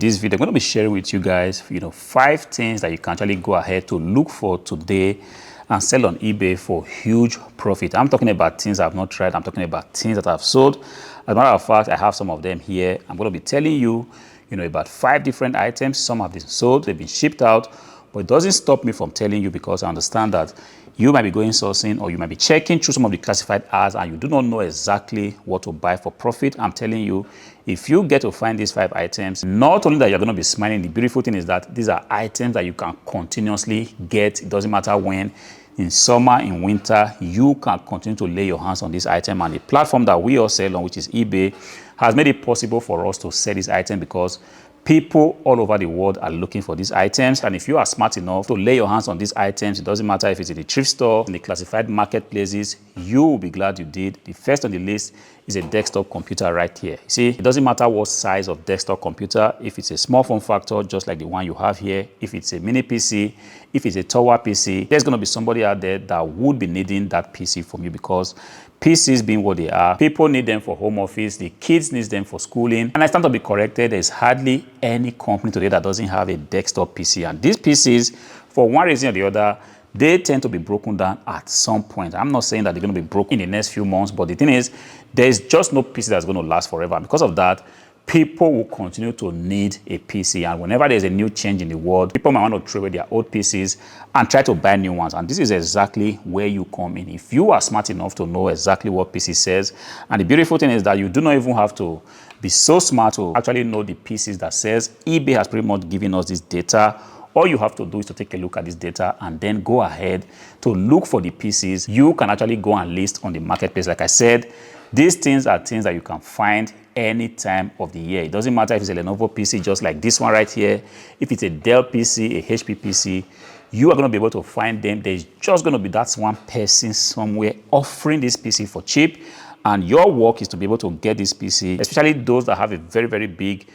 this video, I'm going to be sharing with you guys, 5 things that you can actually go ahead to look for today and sell on eBay for huge profit. I'm talking about things I've not tried. I'm talking about things that I've sold. As a matter of fact, I have some of them here. I'm going to be telling you, about 5 different items. Some have been sold, they've been shipped out, but it doesn't stop me from telling you, because I understand that you might be going sourcing, or you might be checking through some of the classified ads and you do not know exactly what to buy for profit. I'm telling you, if you get to find these 5 items, not only that you're going to be smiling, the beautiful thing is that these are items that you can continuously get. It doesn't matter when, in summer, in winter, you can continue to lay your hands on this item. And the platform that we all sell on, which is eBay, has made it possible for us to sell this item because people all over the world are looking for these items. And if you are smart enough to lay your hands on these items, it doesn't matter if it's in the thrift store, in the classified marketplaces, you will be glad you did. The first on the list is a desktop computer right here. You see, it doesn't matter what size of desktop computer, if it's a small form factor, just like the one you have here, if it's a mini PC, if it's a tower PC, there's going to be somebody out there that would be needing that PC from you, because PCs being what they are, people need them for home office, the kids need them for schooling. And I stand to be corrected, there's hardly any company today that doesn't have a desktop PC. And these PCs, for one reason or the other, they tend to be broken down at some point. I'm not saying that they're going to be broken in the next few months, but the thing is, there's just no PC that's going to last forever. And because of that, people will continue to need a PC. And whenever there's a new change in the world, people might want to throw away their old PCs and try to buy new ones. And this is exactly where you come in. If you are smart enough to know exactly what PC says, and the beautiful thing is that you do not even have to be so smart to actually know the PCs that says. eBay has pretty much given us this data. All you have to do is to take a look at this data and then go ahead to look for the PCs you can actually go and list on the marketplace. Like I said, these things are things that you can find any time of the year. It doesn't matter if it's a Lenovo PC, just like this one right here. If it's a Dell PC, a HP PC, you are going to be able to find them. There's just going to be that one person somewhere offering this PC for cheap. And your work is to be able to get this PC, especially those that have a very, very big,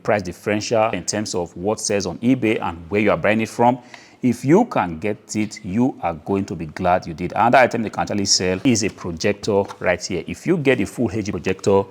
price differential in terms of what sells on eBay and where you are buying it from. If you can get it, you are going to be glad you did. Another item they can actually sell is a projector right here. If you get a full HD projector,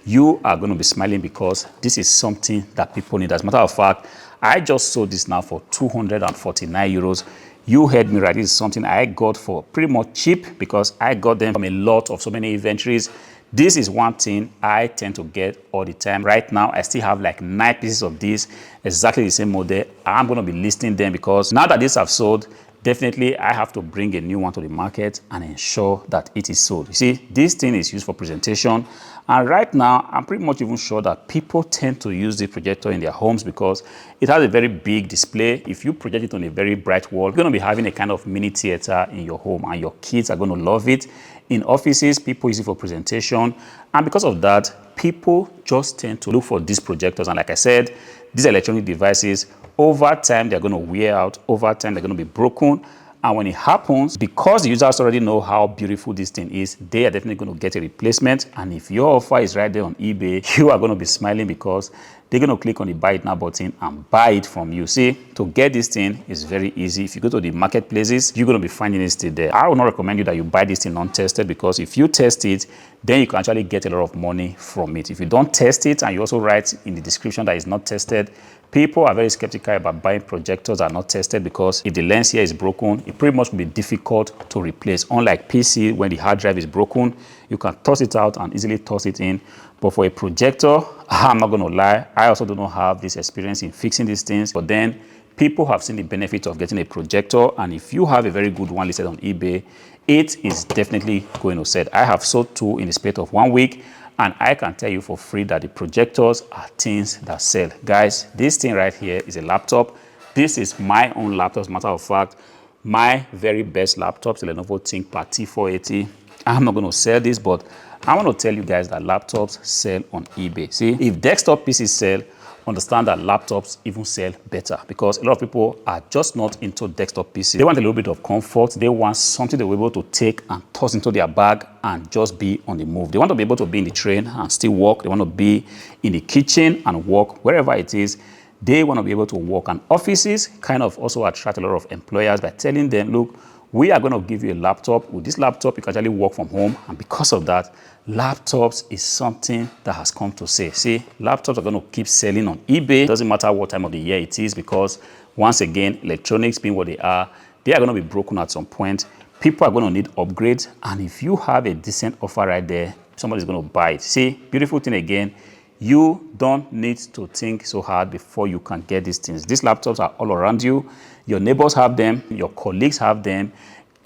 you are going to be smiling, because this is something that people need. As a matter of fact, I just sold this now for 249 euros. You heard me right. This is something I got for pretty much cheap, because I got them from a lot of so many inventories. This is one thing I tend to get all the time. Right now, I still have like 9 pieces of this, exactly the same model. I'm going to be listing them, because now that these have sold, definitely I have to bring a new one to the market and ensure that it is sold. You see, this thing is used for presentation. And right now, I'm pretty much even sure that people tend to use the projector in their homes because it has a very big display. If you project it on a very bright wall, you're going to be having a kind of mini theater in your home, and your kids are going to love it. In offices, people use it for presentation. And because of that, people just tend to look for these projectors. And like I said, these electronic devices, over time, they're going to wear out. Over time, they're going to be broken. And when it happens, because the users already know how beautiful this thing is, they are definitely going to get a replacement. And if your offer is right there on eBay, you are going to be smiling, because they're going to click on the buy it now button and buy it from you. See, to get this thing is very easy. If you go to the marketplaces, you're going to be finding it still there. I would not recommend you that you buy this thing untested, because if you test it, then you can actually get a lot of money from it. If you don't test it and you also write in the description that it's not tested, people are very skeptical about buying projectors that are not tested, because if the lens here is broken, it pretty much will be difficult to replace. Unlike PC, when the hard drive is broken, you can toss it out and easily toss it in. But for a projector, I'm not going to lie, I also do not have this experience in fixing these things. But then people have seen the benefit of getting a projector, and if you have a very good one listed on eBay, it is definitely going to sell. I have sold 2 in the space of 1 week. And I can tell you for free that the projectors are things that sell. Guys, this thing right here is a laptop. This is my own laptop. As a matter of fact, my very best laptop is the Lenovo ThinkPad T480. I'm not going to sell this, but I want to tell you guys that laptops sell on eBay. See, if desktop PCs sell, understand that laptops even sell better, because a lot of people are just not into desktop PC. They want a little bit of comfort. They want something they will be able to take and toss into their bag and just be on the move. They want to be able to be in the train and still work. They want to be in the kitchen and work wherever it is. They want to be able to work. And offices kind of also attract a lot of employers by telling them, look, We are going to give you a laptop. With this laptop, you can actually work from home. And because of that, laptops is something that has come to stay. See, laptops are going to keep selling on eBay. It doesn't matter what time of the year it is, because once again, electronics being what they are going to be broken at some point. People are going to need upgrades. And if you have a decent offer right there, somebody's going to buy it. See, beautiful thing again. You don't need to think so hard before you can get these things. These laptops are all around you. Your neighbors have them. Your colleagues have them.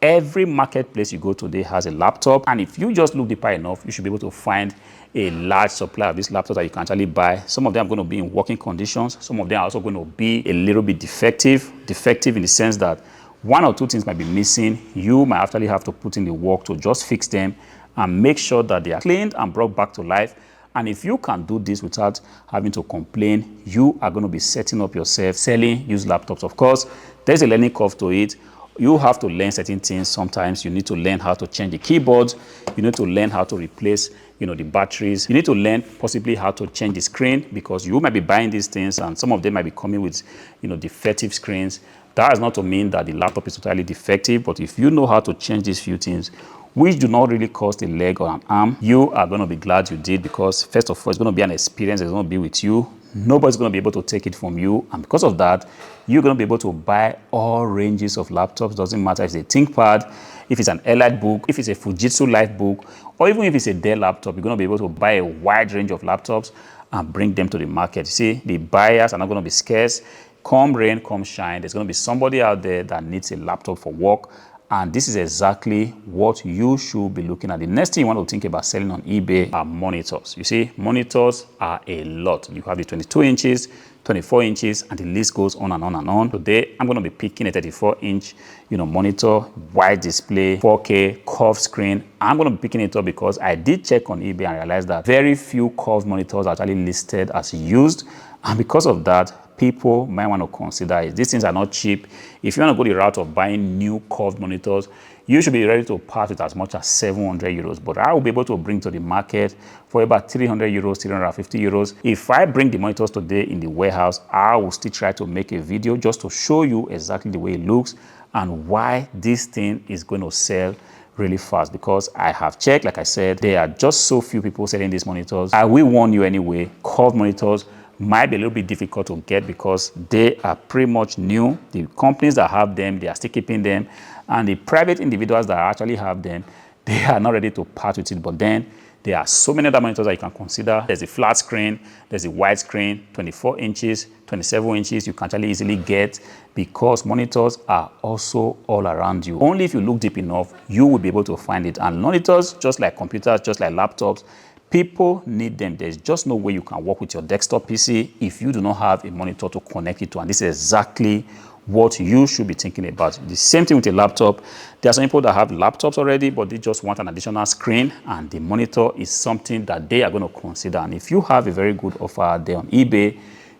Every marketplace you go today has a laptop. And if you just look deeper enough, you should be able to find a large supply of these laptops that you can actually buy. Some of them are going to be in working conditions. Some of them are also going to be a little bit defective. Defective in the sense that one or two things might be missing. You might actually have to put in the work to just fix them and make sure that they are cleaned and brought back to life. And if you can do this without having to complain, you are going to be setting up yourself selling used laptops. Of course, there's a learning curve to it. You have to learn certain things. Sometimes you need to learn how to change the keyboards. You need to learn how to replace, the batteries. You need to learn possibly how to change the screen, because you might be buying these things and some of them might be coming with, defective screens. That is not to mean that the laptop is totally defective, but if you know how to change these few things, which do not really cost a leg or an arm, you are going to be glad you did, because first of all, it's going to be an experience. It's going to be with you. Nobody's going to be able to take it from you. And because of that, you're going to be able to buy all ranges of laptops. Doesn't matter if it's a ThinkPad, if it's an Elite book, if it's a Fujitsu Life book, or even if it's a Dell laptop, you're going to be able to buy a wide range of laptops and bring them to the market. See, the buyers are not going to be scarce. Come rain, come shine, there's going to be somebody out there that needs a laptop for work. And this is exactly what you should be looking at. The next thing you want to think about selling on eBay are monitors. You see, monitors are a lot. You have the 22 inches, 24 inches, and the list goes on and on and on. Today, I'm going to be picking a 34-inch, monitor, wide display, 4K, curved screen. I'm going to be picking it up because I did check on eBay and realized that very few curved monitors are actually listed as used. And because of that, people might want to consider it. These things are not cheap. If you want to go the route of buying new curved monitors, you should be ready to part with as much as 700 euros. But I will be able to bring to the market for about 300 euros, 350 euros. If I bring the monitors today in the warehouse, I will still try to make a video just to show you exactly the way it looks and why this thing is going to sell really fast. Because I have checked, like I said, there are just so few people selling these monitors. I will warn you anyway, curved monitors might be a little bit difficult to get because they are pretty much new. The companies that have them, they are still keeping them. And the private individuals that actually have them, they are not ready to part with it. But then there are so many other monitors that you can consider. There's a flat screen, there's a wide screen, 24 inches, 27 inches, you can actually easily get, because monitors are also all around you. Only if you look deep enough, you will be able to find it. And monitors, just like computers, just like laptops, people need them. There's just no way you can work with your desktop PC if you do not have a monitor to connect it to. And this is exactly what you should be thinking about. The same thing with a laptop. There are some people that have laptops already, but they just want an additional screen, and the monitor is something that they are going to consider. And if you have a very good offer there on eBay,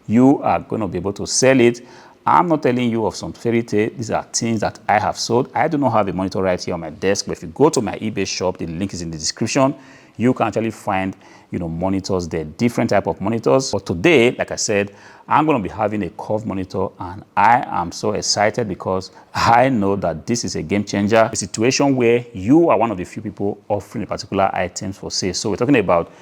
you are going to be able to sell it. I'm not telling you of some fairy tale. These are things that I have sold. I do not have a monitor right here on my desk, but if you go to my eBay shop, the link is in the description. You can actually find, monitors there, different type of monitors. But today, like I said, I'm going to be having a curved monitor, and I am so excited because I know that this is a game changer. A situation where you are one of the few people offering a particular items for sale. So we're talking about,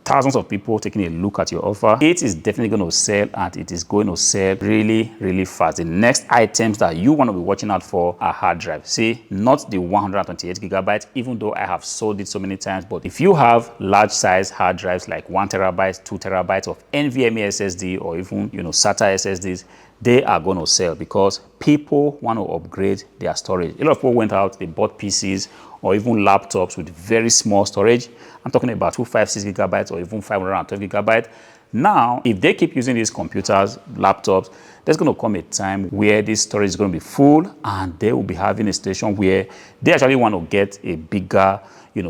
thousands of people taking a look at your offer. It is definitely going to sell, and it is going to sell really, really fast. The next items that you want to be watching out for are hard drives. See, not the 128 gigabytes, even though I have sold it so many times. But if you have large size hard drives like 1 terabyte, 2 terabytes of NVMe SSD, or even SATA SSDs, they are going to sell because people want to upgrade their storage. A lot of people went out, they bought PCs or even laptops with very small storage. I'm talking about 256 gigabytes or even 512 gigabytes. Now, if they keep using these computers, laptops, there's going to come a time where this storage is going to be full, and they will be having a situation where they actually want to get a bigger,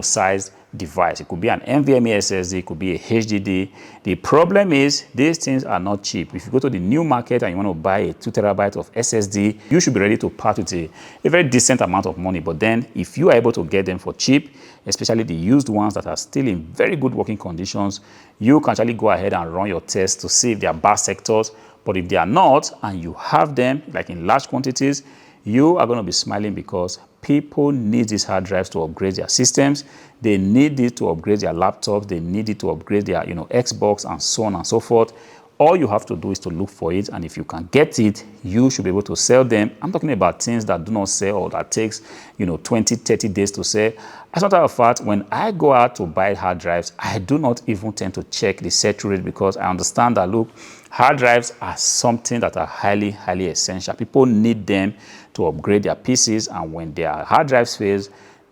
sized device. It could be an NVMe SSD, it could be a HDD. The problem is these things are not cheap. If you go to the new market and you want to buy a 2 terabyte of SSD, you should be ready to part with a very decent amount of money. But then if you are able to get them for cheap, especially the used ones that are still in very good working conditions, you can actually go ahead and run your tests to see if they are bad sectors. But if they are not, and you have them like in large quantities, you are going to be smiling because People need these hard drives to upgrade their systems. They need it to upgrade their laptops. They need it to upgrade their, Xbox and so on and so forth. All you have to do is to look for it, and if you can get it, you should be able to sell them. I'm talking about things that do not sell or that takes, 20, 30 days to sell. As a matter of fact, when I go out to buy hard drives, I do not even tend to check the sell-through rate, because I understand that, look, hard drives are something that are highly, highly essential. People need them to upgrade their PCs, and when their hard drives fail,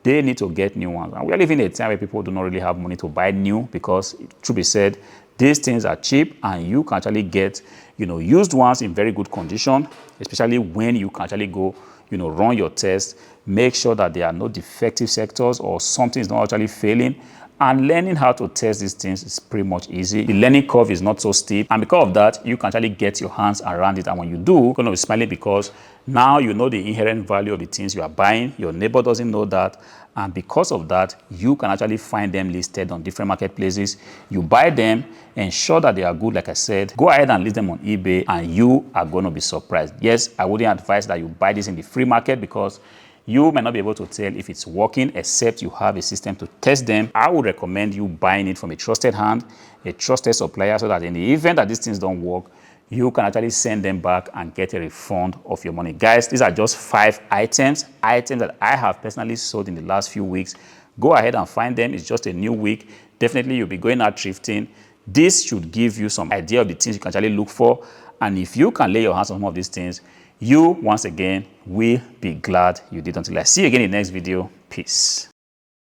they need to get new ones. And we are living in a time where people do not really have money to buy new, because, to be said, these things are cheap and you can actually get, used ones in very good condition, especially when you can actually go, run your tests, make sure that there are no defective sectors or something is not actually failing. And learning how to test these things is pretty much easy. The learning curve is not so steep, and because of that, you can actually get your hands around it. And when you do, you're going to be smiling, because now you know the inherent value of the things you are buying. Your neighbor doesn't know that, and because of that, you can actually find them listed on different marketplaces. You buy them, ensure that they are good. Like I said, go ahead and list them on eBay, and you are going to be surprised. Yes, I wouldn't advise that you buy this in the free market, because you may not be able to tell if it's working except you have a system to test them. I would recommend you buying it from a trusted hand, a trusted supplier, so that in the event that these things don't work, you can actually send them back and get a refund of your money. Guys, these are just 5 items that I have personally sold in the last few weeks. Go ahead and find them. It's just a new week. Definitely you'll be going out thrifting. This should give you some idea of the things you can actually look for. And if you can lay your hands on some of these things, you, once again, will be glad you did. Until I see you again in the next video. Peace.